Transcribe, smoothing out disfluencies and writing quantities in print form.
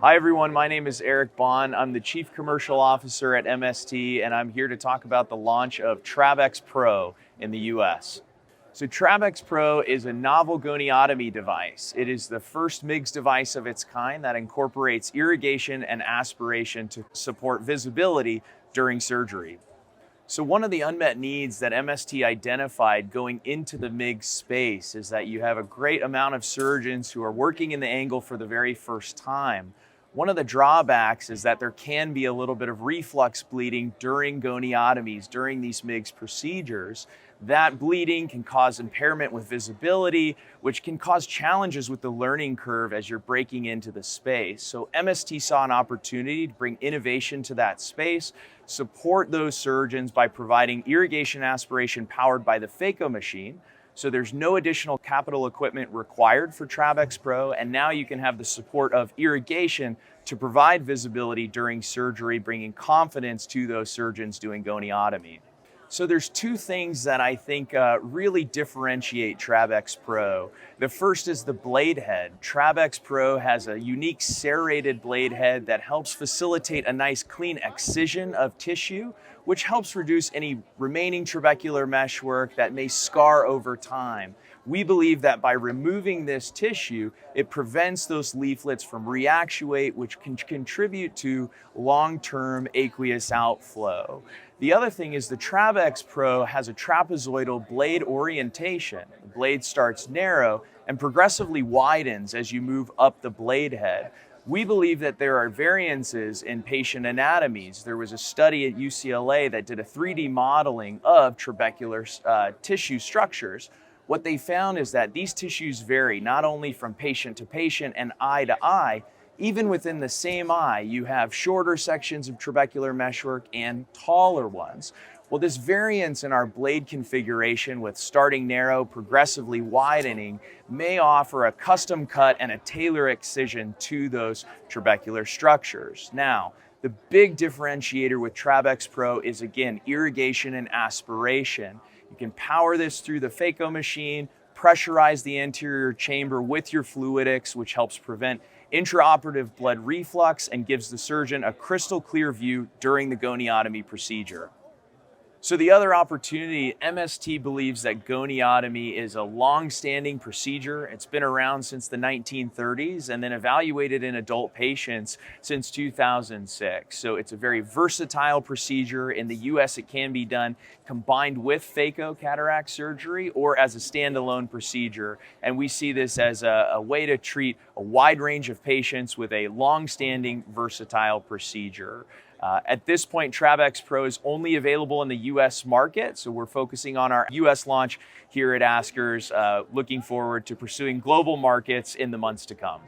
Hi everyone, my name is Eric Bonn. I'm the Chief Commercial Officer at MST, and I'm here to talk about the launch of Trabex Pro in the US. So Trabex Pro is a novel goniotomy device. It is the first MIGS device of its kind that incorporates irrigation and aspiration to support visibility during surgery. So one of the unmet needs that MST identified going into the MIGS space is that you have a great amount of surgeons who are working in the angle for the very first time. One of the drawbacks is that there can be a little bit of reflux bleeding during goniotomies, during these MIGS procedures. That bleeding can cause impairment with visibility, which can cause challenges with the learning curve as you're breaking into the space. So MST saw an opportunity to bring innovation to that space, support those surgeons by providing irrigation aspiration powered by the phaco machine. So there's no additional capital equipment required for Trabex Pro, and now you can have the support of irrigation to provide visibility during surgery, bringing confidence to those surgeons doing goniotomy. So there's two things that I think really differentiate Trabex Pro. The first is the blade head. Trabex Pro has a unique serrated blade head that helps facilitate a nice clean excision of tissue, which helps reduce any remaining trabecular meshwork that may scar over time. We believe that by removing this tissue, it prevents those leaflets from reactuate, which can contribute to long-term aqueous outflow. The other thing is the Trabex Pro has a trapezoidal blade orientation. The blade starts narrow and progressively widens as you move up the blade head. We believe that there are variances in patient anatomies. There was a study at UCLA that did a 3D modeling of trabecular tissue structures. What they found is that these tissues vary not only from patient to patient and eye to eye. Even within the same eye, you have shorter sections of trabecular meshwork and taller ones. Well, this variance in our blade configuration with starting narrow, progressively widening, may offer a custom cut and a tailor excision to those trabecular structures. Now, the big differentiator with Trabex Pro is, again, irrigation and aspiration. You can power this through the phaco machine, pressurize the anterior chamber with your fluidics, which helps prevent intraoperative blood reflux and gives the surgeon a crystal clear view during the goniotomy procedure. So the other opportunity, MST believes that goniotomy is a long-standing procedure. It's been around since the 1930s and then evaluated in adult patients since 2006. So it's a very versatile procedure. In the US, it can be done combined with phaco cataract surgery or as a standalone procedure. And we see this as a way to treat a wide range of patients with a long-standing versatile procedure. At this point, Trabex Pro is only available in the US market, so we're focusing on our US launch here at ASCRS, looking forward to pursuing global markets in the months to come.